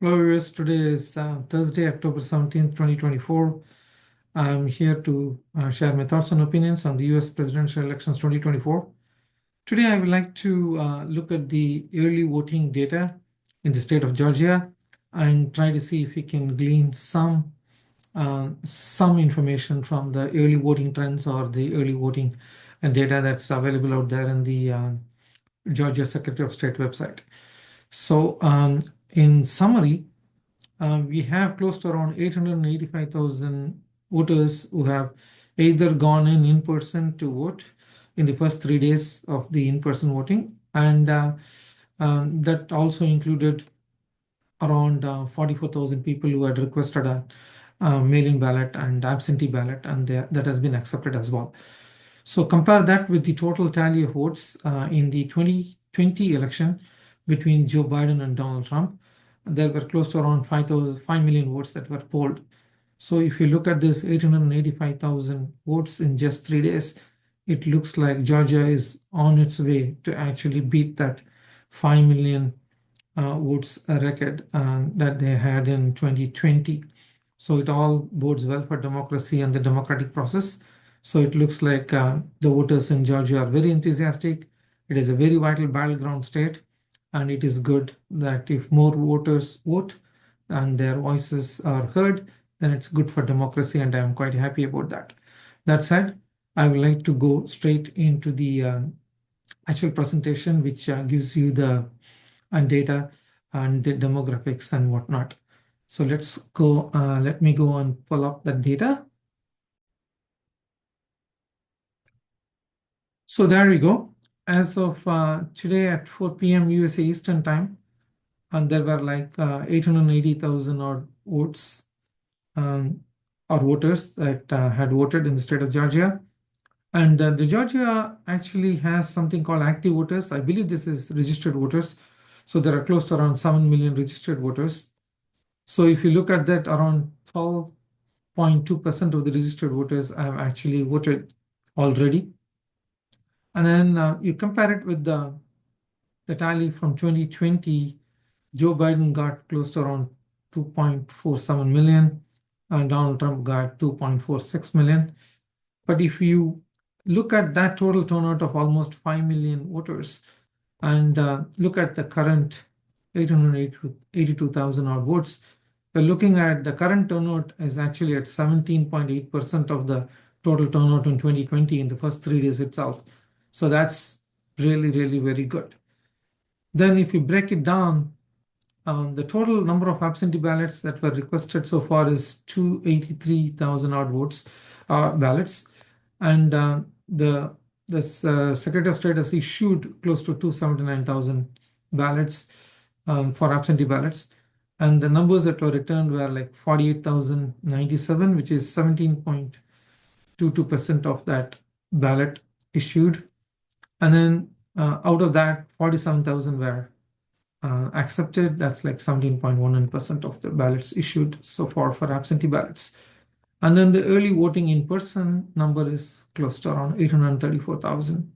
Hello, viewers. Today is Thursday, October 17th, 2024. I'm here to share my thoughts and opinions on the US presidential elections 2024. Today, I would like to look at the early voting data in the state of Georgia and try to see if we can glean some information from the early voting trends or the early voting data that's available out there in the Georgia Secretary of State website. So, in summary, we have close to around 885,000 voters who have either gone in person to vote in the first 3 days of the in-person voting, and that also included around 44,000 people who had requested a mail-in ballot and absentee ballot, and that has been accepted as well. So compare that with the total tally of votes in the 2020 election between Joe Biden and Donald Trump. There were close to around 5 million votes that were polled. So if you look at this 885,000 votes in just 3 days, it looks like Georgia is on its way to actually beat that 5 million votes record that they had in 2020. So it all bodes well for democracy and the democratic process. So it looks like the voters in Georgia are very enthusiastic. It is a very vital battleground state, and it is good that if more voters vote and their voices are heard, then it's good for democracy, and I'm quite happy about that. That said, I would like to go straight into the actual presentation, which gives you the data and the demographics and whatnot. So let's go, let me go and pull up the data. So there we go. As of today at 4 p.m. USA Eastern Time, and there were like 880,000 odd votes or voters that had voted in the state of Georgia. And the Georgia actually has something called active voters. I believe this is registered voters. So there are close to around 7 million registered voters. So if you look at that, around 12.2% of the registered voters have actually voted already. And then you compare it with the tally from 2020, Joe Biden got close to around 2.47 million, and Donald Trump got 2.46 million. But if you look at that total turnout of almost 5 million voters and look at the current 882,000 odd votes, we're looking at the current turnout is actually at 17.8% of the total turnout in 2020 in the first 3 days itself. So that's really, really very good. Then if you break it down, the total number of absentee ballots that were requested so far is 283,000 odd votes, ballots. And the Secretary of State has issued close to 279,000 ballots for absentee ballots. And the numbers that were returned were like 48,097, which is 17.22% of that ballot issued. And then out of that, 47,000 were accepted. That's like 17.19% of the ballots issued so far for absentee ballots. And then the early voting in person number is close to around 834,000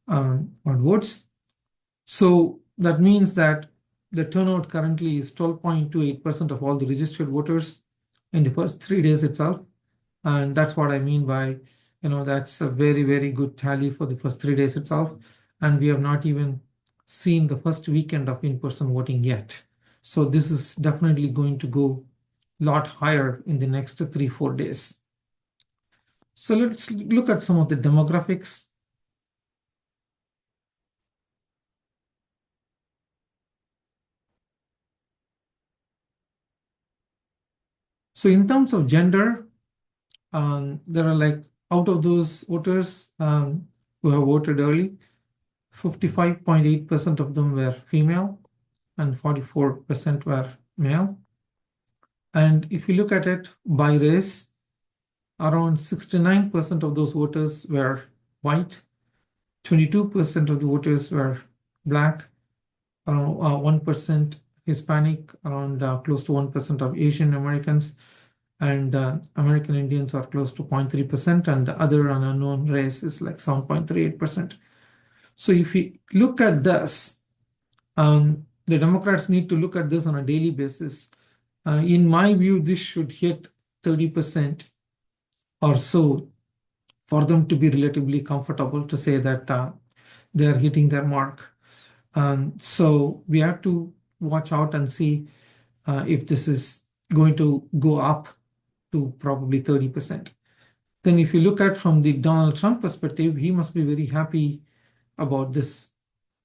on votes. So that means that the turnout currently is 12.28% of all the registered voters in the first 3 days itself. And that's what I mean by, that's a very, very good tally for the first 3 days itself. And we have not even seen the first weekend of in-person voting yet. So this is definitely going to go a lot higher in the next 3-4 days. So let's look at some of the demographics. So in terms of gender, there are like, out of those voters who have voted early, 55.8% of them were female and 44% were male. And if you look at it by race, around 69% of those voters were white, 22% of the voters were black, around 1% Hispanic, around close to 1% of Asian Americans, and American Indians are close to 0.3%, and the other unknown race is like 7.38%. So if we look at this, the Democrats need to look at this on a daily basis. In my view, this should hit 30% or so for them to be relatively comfortable to say that they are hitting their mark. So we have to watch out and see if this is going to go up to probably 30%. Then if you look at from the Donald Trump perspective, he must be very happy about this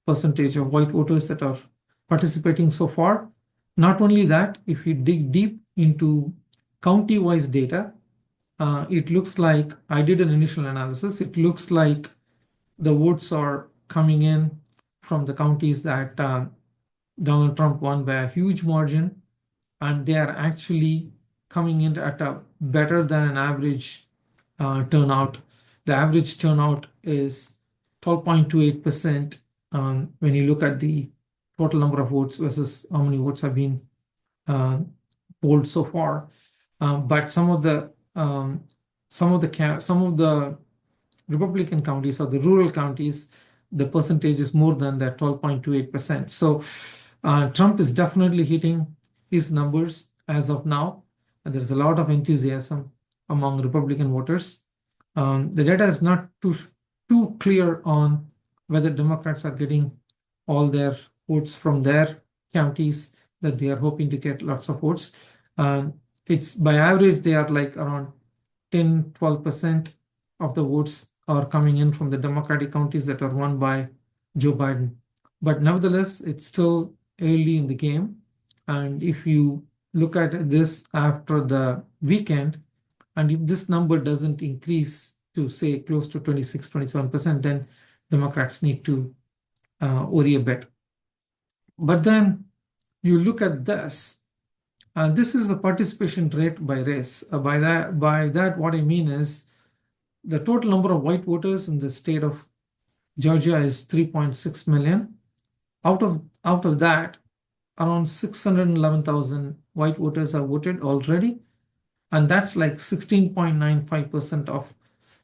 percentage of white voters that are participating so far. Not only that, if you dig deep into county-wise data, it looks like, I did an initial analysis, it looks like the votes are coming in from the counties that Donald Trump won by a huge margin, and they are actually coming in at a better than an average turnout. The average turnout is 12.28% when you look at the total number of votes versus how many votes have been polled so far. But some of the Republican counties or the rural counties, the percentage is more than that 12.28%. So Trump is definitely hitting his numbers as of now. And there's a lot of enthusiasm among Republican voters. The data is not too clear on whether Democrats are getting all their votes from their counties that they are hoping to get lots of votes. It's by average, they are like around 10-12% of the votes are coming in from the Democratic counties that are won by Joe Biden. But nevertheless, it's still early in the game. And if you look at this after the weekend, and if this number doesn't increase to say close to 26-27%, then Democrats need to worry a bit. But then you look at this, and this is the participation rate by race. By that, what I mean is the total number of white voters in the state of Georgia is 3.6 million. Out of that, around 611,000 white voters have voted already, and that's like 16.95% of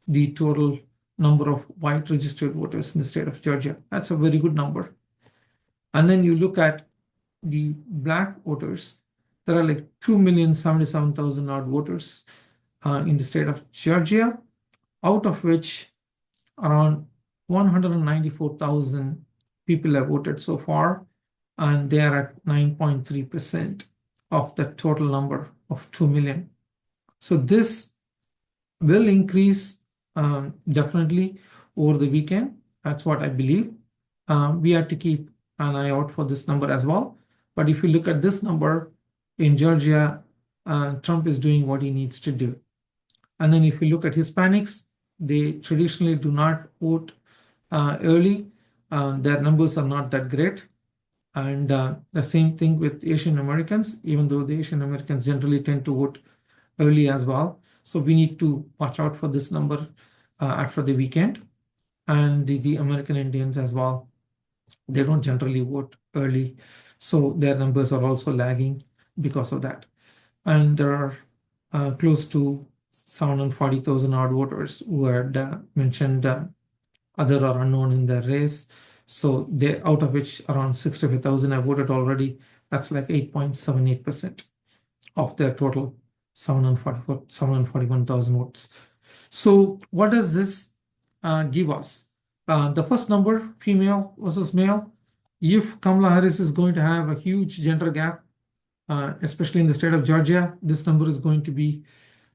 the total number of white registered voters in the state of Georgia. That's a very good number. And then you look at the black voters, there are like 2,077,000 odd voters in the state of Georgia, out of which around 194,000 people have voted so far, and they are at 9.3% of the total number of 2 million. So this will increase definitely over the weekend. That's what I believe. We have to keep an eye out for this number as well. But if you look at this number in Georgia, Trump is doing what he needs to do. And then if you look at Hispanics, they traditionally do not vote early. Their numbers are not that great. And the same thing with Asian Americans, even though the Asian Americans generally tend to vote early as well. So we need to watch out for this number after the weekend. And the American Indians as well, they don't generally vote early. So their numbers are also lagging because of that. And there are close to 740,000 odd voters who had mentioned other or unknown in their race. So they, out of which around 65,000 have voted already. That's like 8.78% of their total 741,000 votes. So what does this give us? The first number, female versus male, if Kamala Harris is going to have a huge gender gap, especially in the state of Georgia, this number is going to be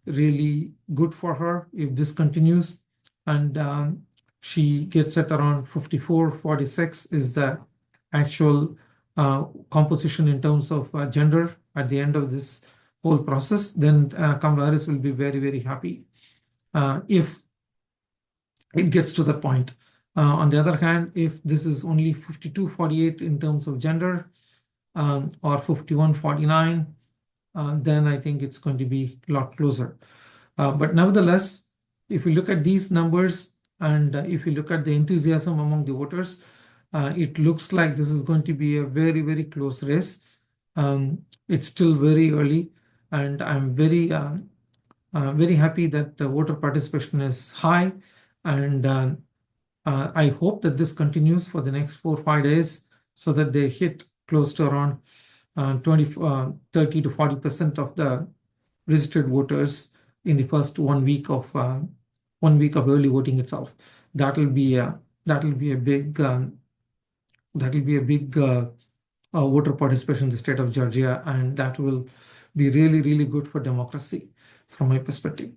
really good for her if this continues. And she gets at around 54-46 is the actual composition in terms of gender at the end of this whole process. Then Kamala Harris will be very, very happy if it gets to that point. On the other hand, if this is only 52-48 in terms of gender or 51-49, then I think it's going to be a lot closer. But nevertheless, if you look at these numbers and if you look at the enthusiasm among the voters, it looks like this is going to be a very, very close race. It's still very early, and I'm very, very happy that the voter participation is high. And I hope that this continues for the next 4 or 5 days so that they hit close to around 30 to 40% of the registered voters in the first 1 week of early voting itself. That will be a big voter participation in the state of Georgia, and that will be really, really good for democracy from my perspective.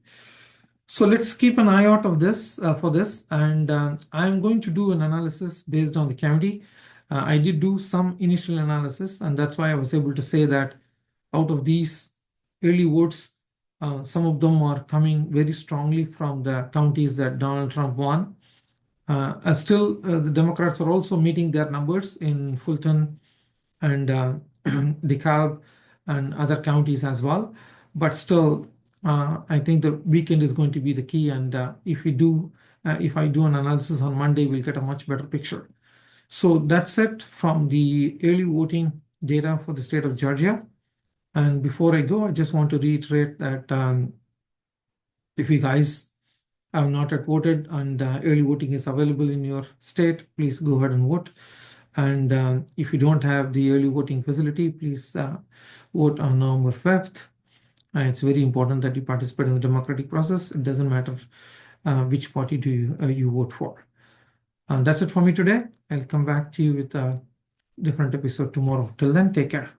So let's keep an eye out of this for this, and I'm going to do an analysis based on the county. I did do some initial analysis, and that's why I was able to say that out of these early votes, some of them are coming very strongly from the counties that Donald Trump won. Still, the Democrats are also meeting their numbers in Fulton and DeKalb and other counties as well. But still, I think the weekend is going to be the key. And if I do an analysis on Monday, we'll get a much better picture. So that's it from the early voting data for the state of Georgia. And before I go, I just want to reiterate that if you guys have not yet voted and early voting is available in your state, please go ahead and vote. And if you don't have the early voting facility, please vote on November 5th. And it's very important that you participate in the democratic process. It doesn't matter which party do you vote for. And that's it for me today. I'll come back to you with a different episode tomorrow. Till then, take care.